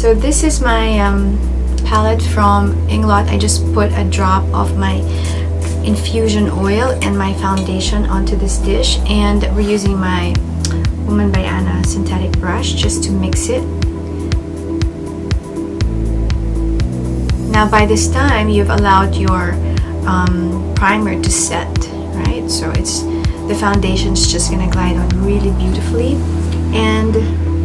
So this is my palette from Inglot. I just put a drop of my Infusion oil and my foundation onto this dish, and we're using my Woman by Anna synthetic brush just to mix it. Now by this time you've allowed your primer to set, right? So the foundation's just gonna glide on really beautifully. And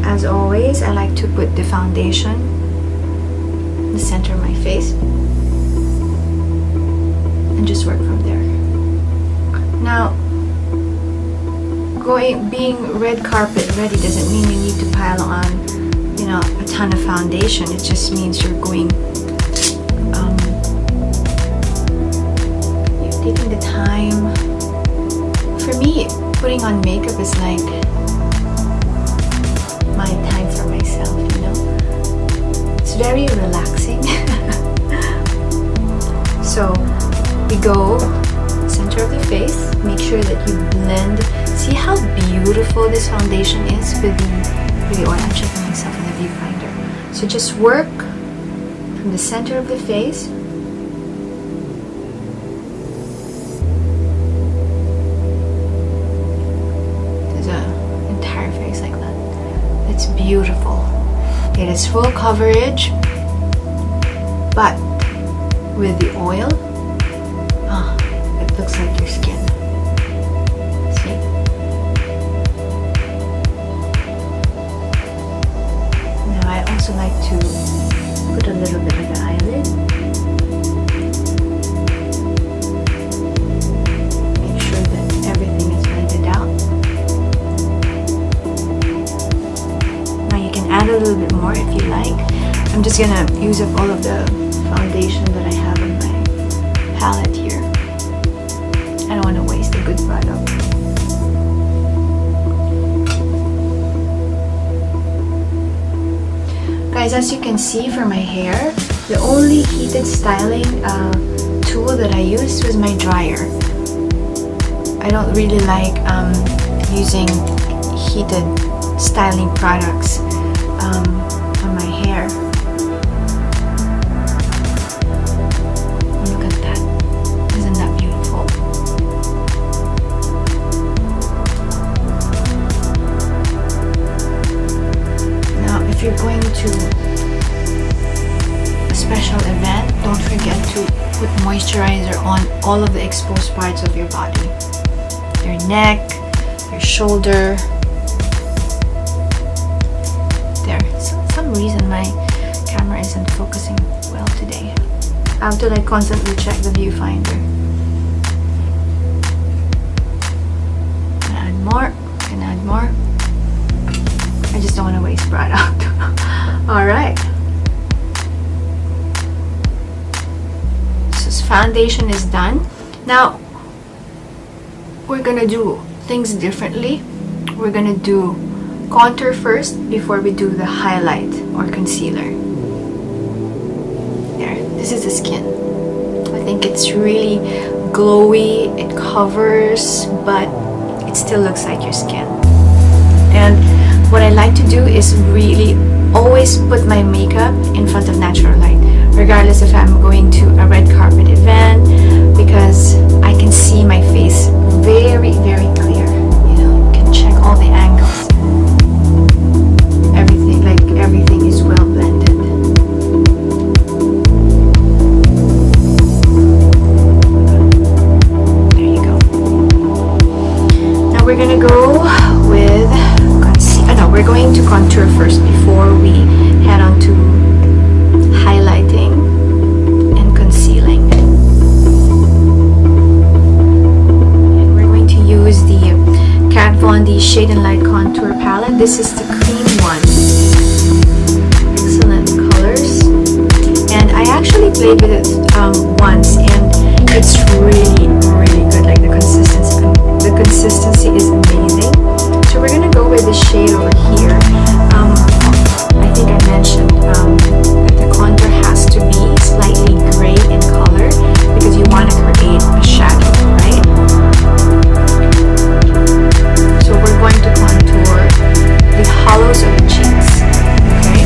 as always, I like to put the foundation in the center of my face and just work from there. Now, being red carpet ready doesn't mean you need to pile on, you know, a ton of foundation. It just means you're taking the time. For me, putting on makeup is like my time for myself, you know. It's very relaxing. So we go center of the face, make sure that you blend. See how beautiful this foundation is with the oil. I'm checking myself in the viewfinder. So just work from the center of the face. There's an entire face like that. It's beautiful. It is full coverage, but with the oil, it looks like your skin. See? Now I also like to put a little bit of the eyelid. Make sure that everything is blended out. Now you can add a little bit more if you like. I'm just gonna use up all of the foundation that I have in my palette here. I don't want to waste a good product. Guys, as you can see for my hair, the only heated styling tool that I used was my dryer. I don't really like using heated styling products on my hair. Look at that. Isn't that beautiful? Now, if you're going to a special event, don't forget to put moisturizer on all of the exposed parts of your body. Your neck, your shoulder. There. For some reason my camera isn't focusing well today. I have to like constantly check the viewfinder. Can add more. Can add more. I just don't want to waste product. Alright. So foundation is done. Now we're gonna do things differently. We're gonna do contour first before we do the highlight or concealer. There, this is the skin. I think it's really glowy, it covers, but it still looks like your skin. And what I like to do is really always put my makeup in front of natural light, regardless if I'm going to a red carpet event, because I can see my face very, very clear. You know, you can check all the angles. Everything is well blended. There you go. Now we're gonna go with we're going to contour first before we head on to highlighting and concealing. And we're going to use the Kat Von D Shade and Light Contour Palette. This is the cream one. Excellent colors. And I actually played with it once, and it's really, really good. Like the consistency is amazing. So we're gonna go with the shade over here. I think I mentioned that the contour has to be slightly gray in color because you want to create a shadow, right? So we're going to contour the hollows of the cheeks, okay?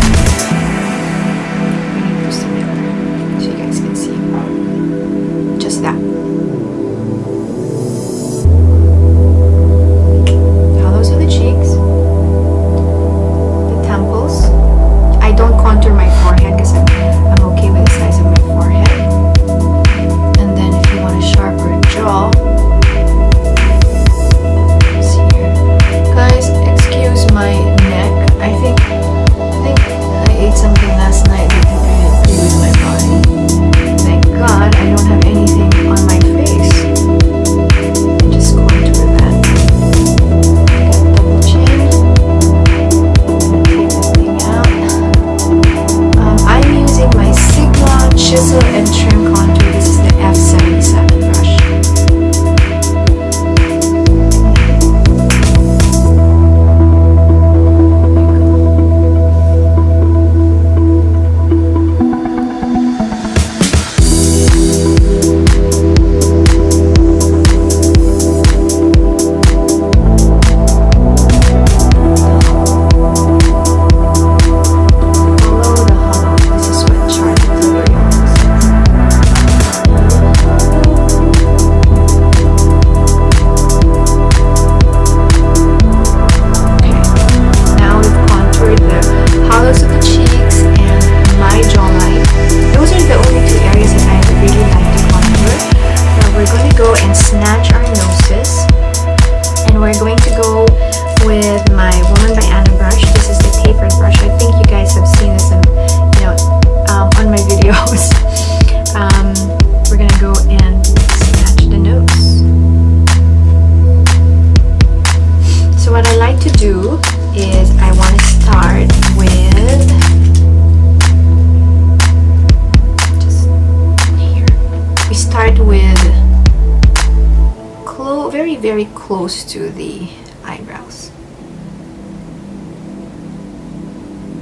very close to the eyebrows.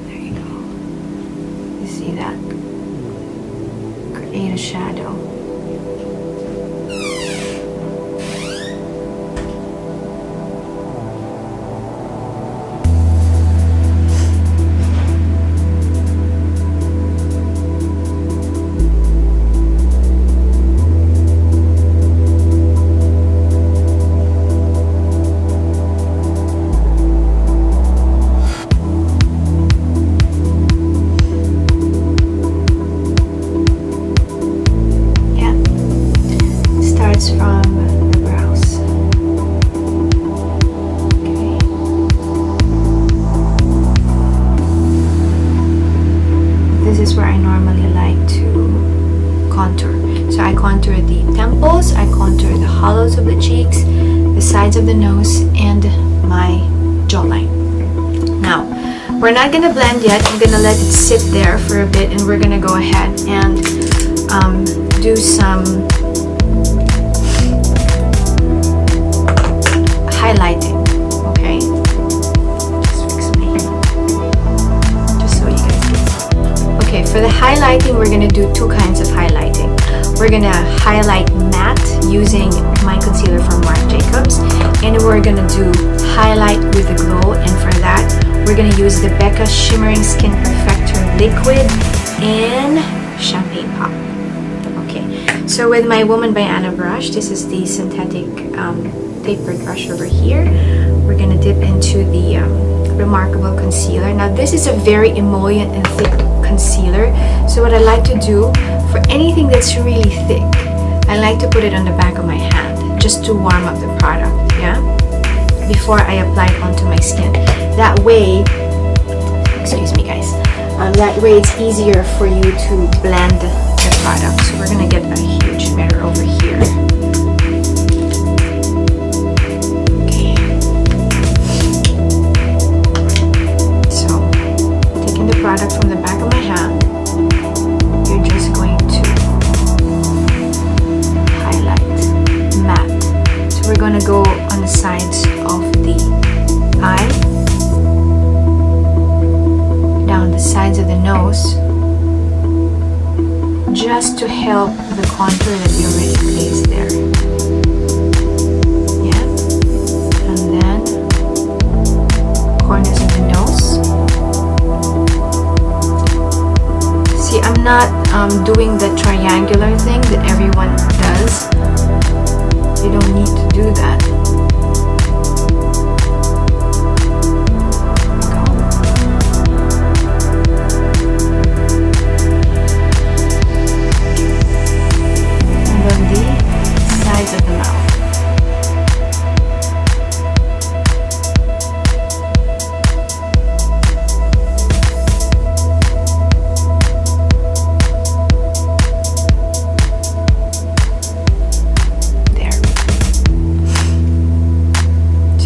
There you go. You see that? Create a shadow. From the brows. Okay. This is where I normally like to contour. So I contour the temples, I contour the hollows of the cheeks, the sides of the nose, and my jawline. Now, we're not gonna blend yet. I'm gonna let it sit there for a bit, and we're gonna go ahead and do some highlighting, okay? Just fix my hair, just so you guys can see. Okay, for the highlighting, we're gonna do two kinds of highlighting. We're gonna highlight matte using my concealer from Marc Jacobs, and we're gonna do highlight with a glow, and for that, we're gonna use the BECCA Shimmering Skin Perfector Liquid in Champagne Pop. Okay, so with my Woman by Anna brush, this is the synthetic tapered brush over here. We're gonna dip into the Remarkable concealer. Now this is a very emollient and thick concealer, so what I like to do for anything that's really thick, I like to put it on the back of my hand just to warm up the product, yeah, before I apply it onto my skin. That way, excuse me guys, that way it's easier for you to blend the product. So we're gonna get a huge mirror over here. Product from the back of my hand, you're just going to highlight matte. So we're going to go on the sides of the eye, down the sides of the nose, just to help the contour that we already placed there. Yeah, and then corners of the nose. See, I'm not doing the triangular thing that everyone does. You don't need to do that. And on the sides of the mouth.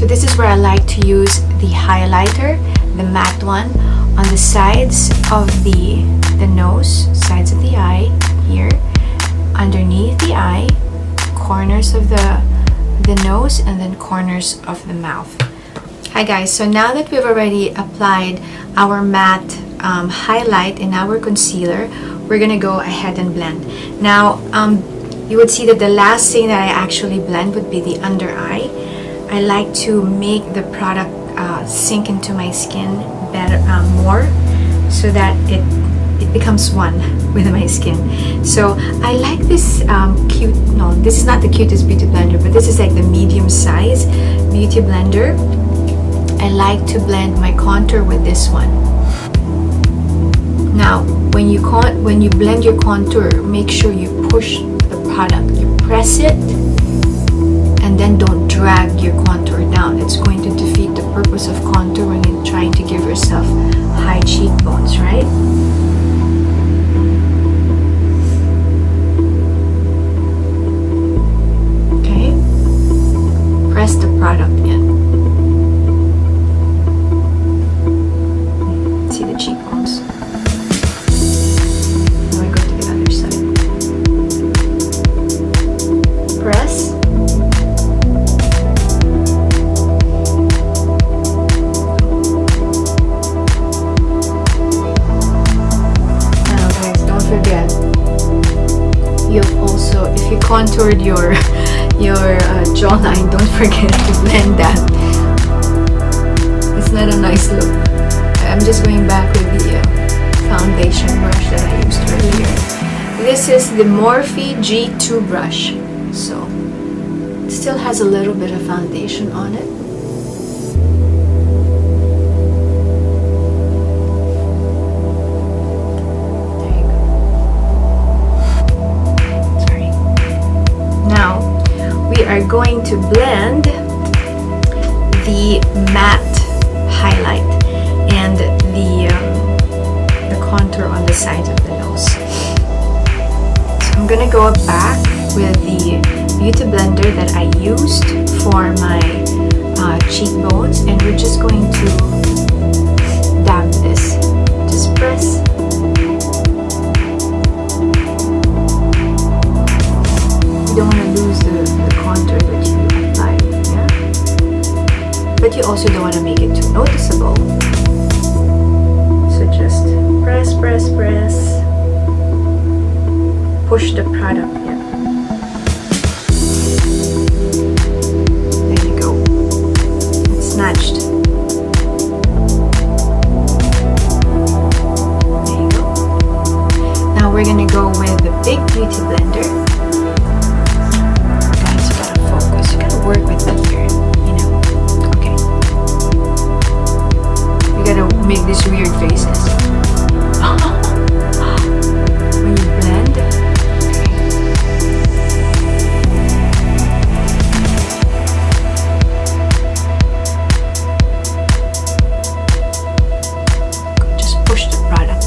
This is where I like to use the highlighter, the matte one, on the sides of the nose, sides of the eye, here, underneath the eye, corners of the nose, and then corners of the mouth. Hi guys, so now that we've already applied our matte highlight in our concealer, we're gonna go ahead and blend. Now, you would see that the last thing that I actually blend would be the under eye. I like to make the product sink into my skin better, more, so that it becomes one with my skin. So I like this cute, no, this is not the cutest beauty blender, but this is like the medium size beauty blender. I like to blend my contour with this one. Now, when you blend your contour, make sure you push the product, you press it, and then don't drag your contour down. It's going to defeat the purpose of contour when you're trying to give yourself high cheekbones, right? Okay, press the product in. See the cheekbones. Now I go to the other side. Press. contoured your jawline, don't forget to blend that. It's not a nice look. I'm just going back with the foundation brush that I used earlier. This is the Morphe G2 brush, so it still has a little bit of foundation on it. There you go. Sorry. Now we are going to blend the matte highlight and the contour on the sides of the nose. So I'm gonna go back with the beauty blender that I used for my cheekbones, and we're just going to dab this. Just press. You don't want to lose the contour that you applied, yeah? But you also don't want to make it too noticeable. So just press, press, press. Push the product, yeah. There you go. It's snatched. There you go. Now we're gonna go with the big beauty blender. Guys, you gotta focus. You gotta work with me here, you know. Okay. You gotta make these weird faces. When you blend. Just push the product.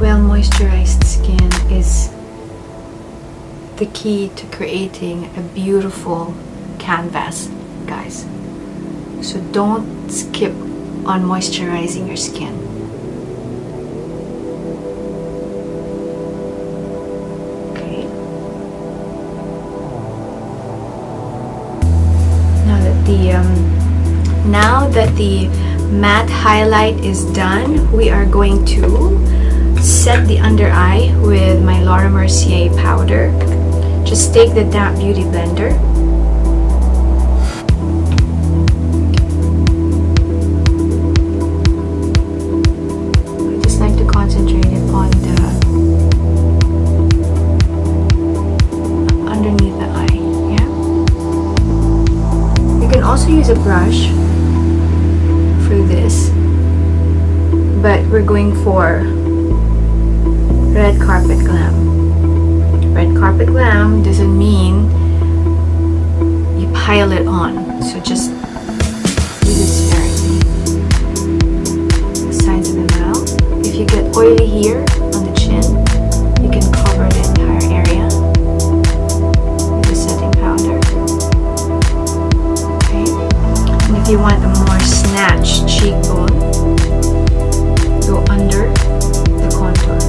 Well-moisturized skin is the key to creating a beautiful canvas, guys. So don't skip on moisturizing your skin. Okay. Now that the matte highlight is done, we are going to set the under eye with my Laura Mercier powder. Just take the damp beauty blender. I just like to concentrate it on the underneath the eye. Yeah. You can also use a brush for this, but we're going for red carpet glam. Red carpet glam doesn't mean you pile it on, so just use it sparingly. The sides of the mouth. If you get oily here on the chin, you can cover the entire area with the setting powder. Okay. And if you want a more snatched cheekbone, go under the contour.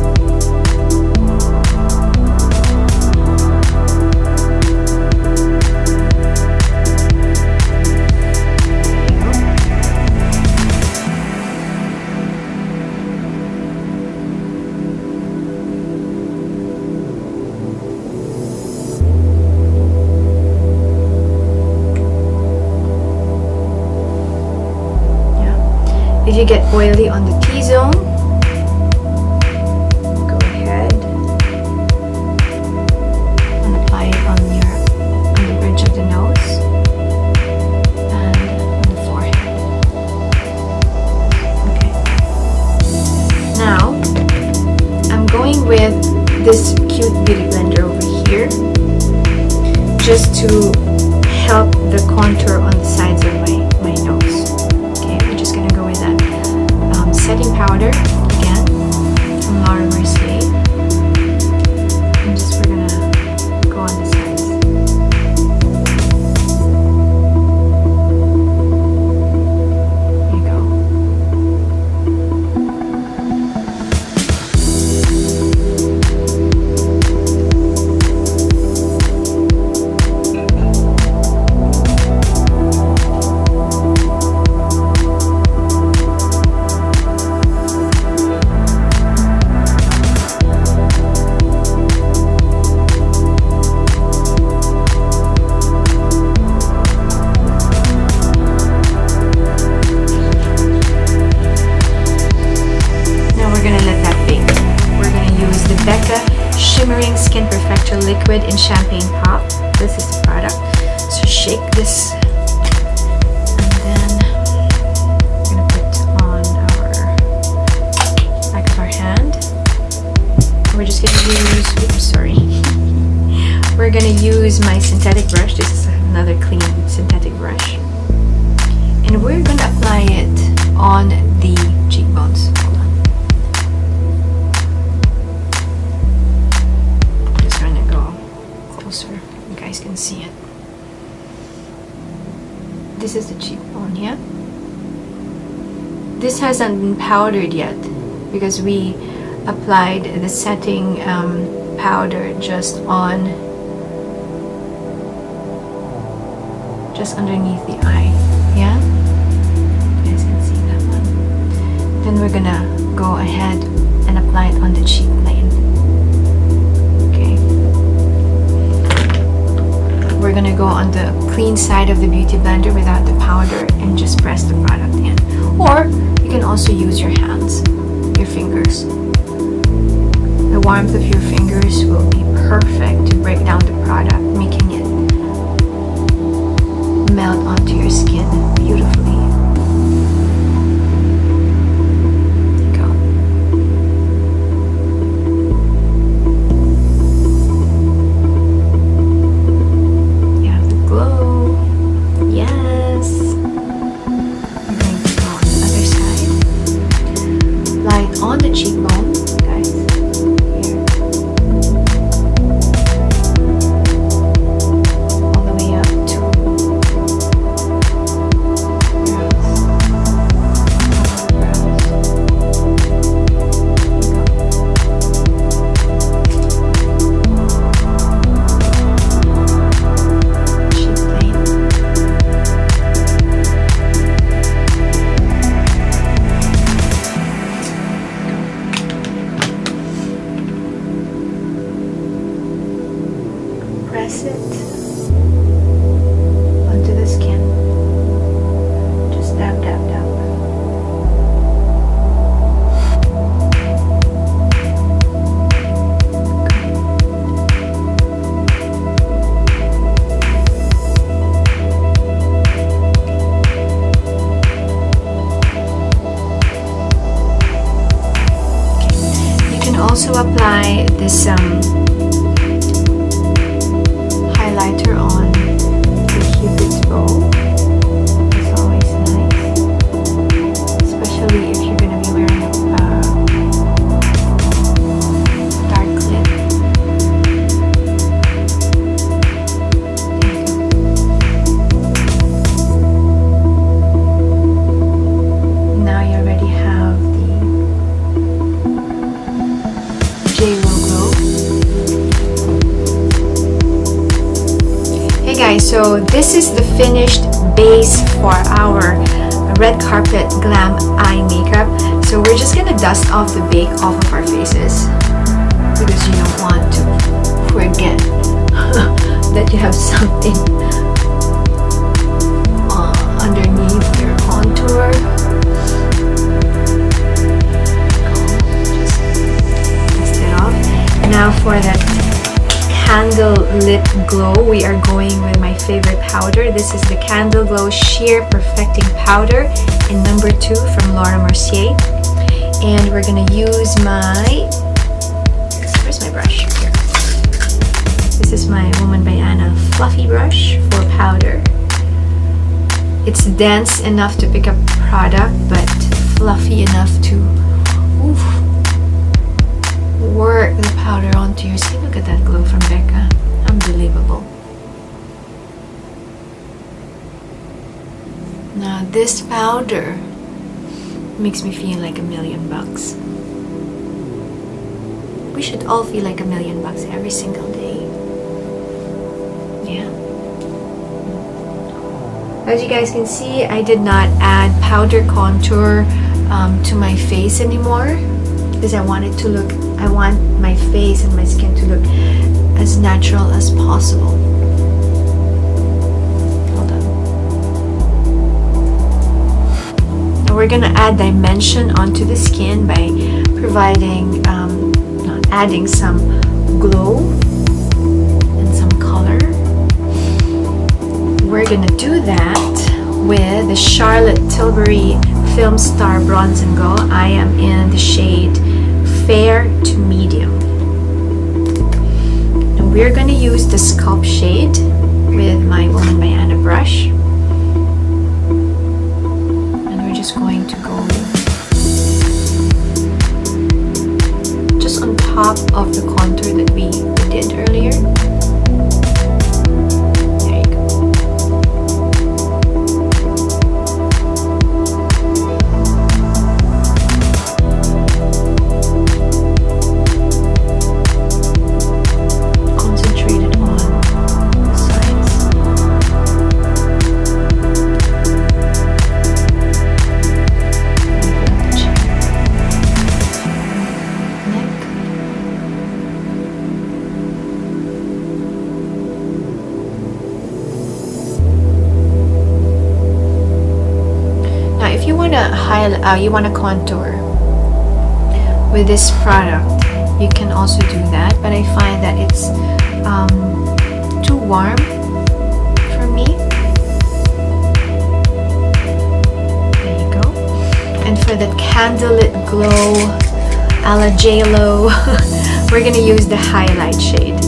If you get oily on the T-zone, go ahead and apply it on the bridge of the nose and on the forehead. Okay. Now, I'm going with this cute beauty blender over here, just to help the contour on the sides of my nose. Okay, we're just gonna go with that setting powder again from Laura Mercier, and just we're gonna go on the sides. There you go. use the BECCA Shimmering Skin Perfector Liquid in Champagne Pop. This is the product. So shake this, and then we're gonna put on our back of our hand. We're just gonna use, oops, sorry. We're gonna use my synthetic brush. This is another clean synthetic brush. And we're gonna apply it on the cheekbones. Hold on. Just gonna go closer. You guys can see it. This is the cheekbone here. This hasn't been powdered yet because we applied the setting powder just underneath the eye. Yeah, you guys can see that one. Then we're gonna go ahead and apply it on the cheek plane. Okay, we're gonna go on the clean side of the beauty blender without the powder and just press the product in. Or you can also use your hands, your fingers. The warmth of your fingers will be perfect to break down the product, making it melt onto your skin beautifully. There you go. You have the glow. Yes. I'm going to go on the other side. Apply it on the cheekbone, guys. Press it onto the skin. Just dab, dab, dab. Okay. You can also apply this highlighter on the Cupid's bow. It's always nice, especially if you're going to be wearing a dark lip. There you go. Now you already have the J-Lo glow. Hey guys, so this is the finished base for our red carpet glam eye makeup. So we're just gonna dust off the bake off of our faces because you don't want to forget that you have something underneath your contour. Just dust it off. Now for that candle lip glow, we are going with my favorite powder. This is the Candle Glow Sheer Perfecting Powder in number 2 from Mercier. And we're gonna use my, where's my brush? Here. This is my Woman by Anna fluffy brush for powder. It's dense enough to pick up product, but fluffy enough to work the powder onto your skin. Look at that glow from BECCA. Unbelievable. Now this powder makes me feel like $1,000,000. We should all feel like $1,000,000 every single day. Yeah. As you guys can see, I did not add powder contour to my face anymore because I want my face and my skin to look as natural as possible. Hold on. Now we're gonna add dimension onto the skin by providing, not adding some glow and some color. We're gonna do that with the Charlotte Tilbury FilmStar Bronze and Go. I am in the shade Fair to Medium. And we're gonna use the Sculpt shade with my Woman by Anna brush. And we're just going to go just on top of the contour that we did earlier. There you go. Concentrated on the sides. Neck. Now, if you want to highlight, you want to contour with this product, you can also do that. But I find that it's too warm for me. There you go. And for that candlelit glow, a la J-Lo, we're gonna use the highlight shade.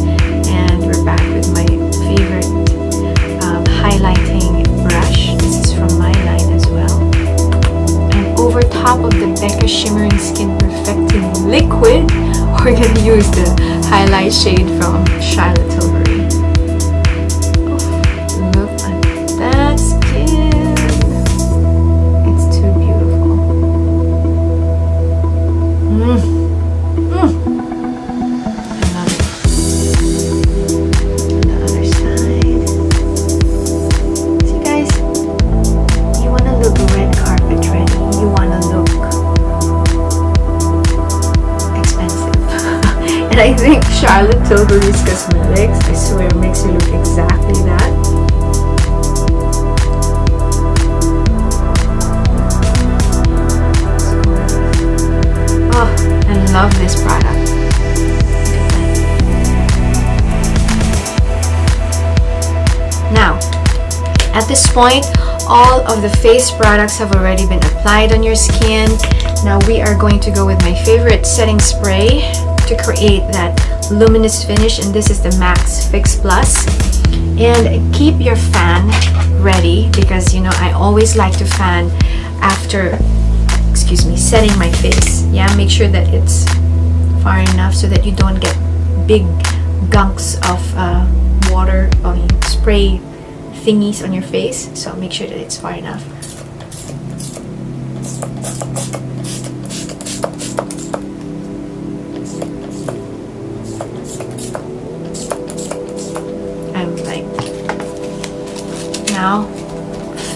And we're back with my favorite highlighting brush. This is from my line as well. And over top of the BECCA Shimmering Skin Perfecting Liquid, we're gonna use the highlight shade from Charlotte Tilbury. Look at that skin. It's too beautiful. I love it. On the other side. See guys, you wanna look red carpet ready. You wanna look expensive. And I think Charlotte Tilbury's Cosmetics, I swear, makes you look exactly that. Oh, I love this product. Now, at this point, all of the face products have already been applied on your skin. Now we are going to go with my favorite setting spray to create that luminous finish, and this is the Max Fix Plus. And keep your fan ready, because you know I always like to fan after, setting my face. Yeah, make sure that it's far enough so that you don't get big gunks of water, spray thingies on your face. So make sure that it's far enough. I'm like, now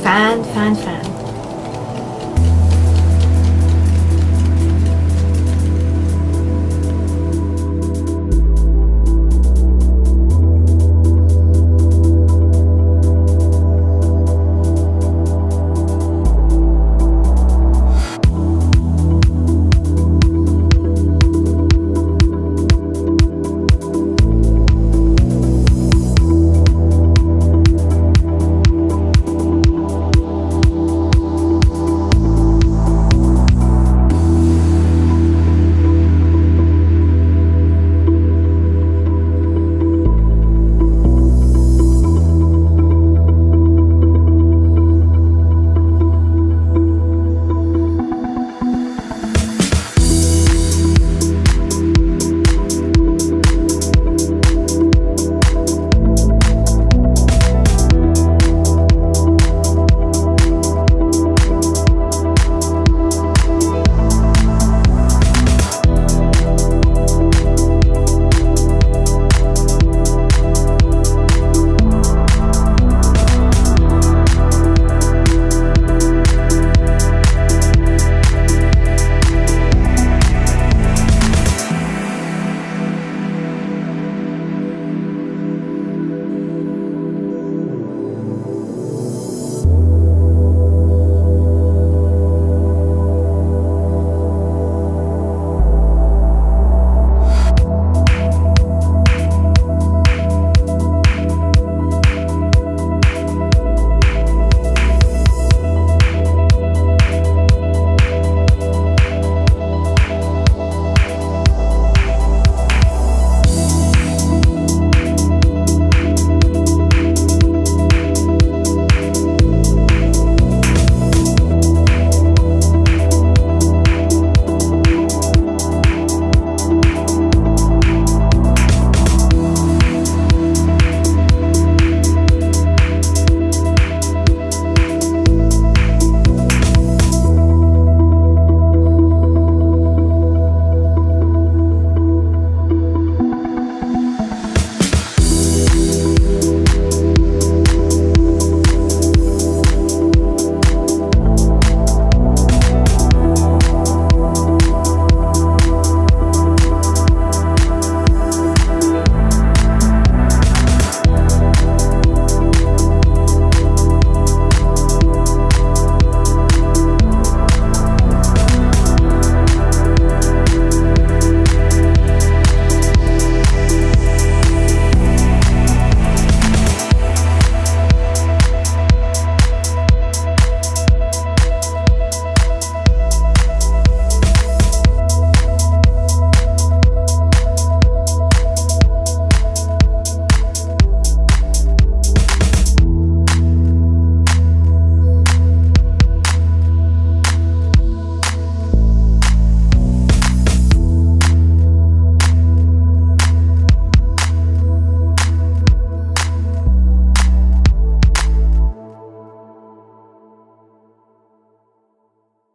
fan.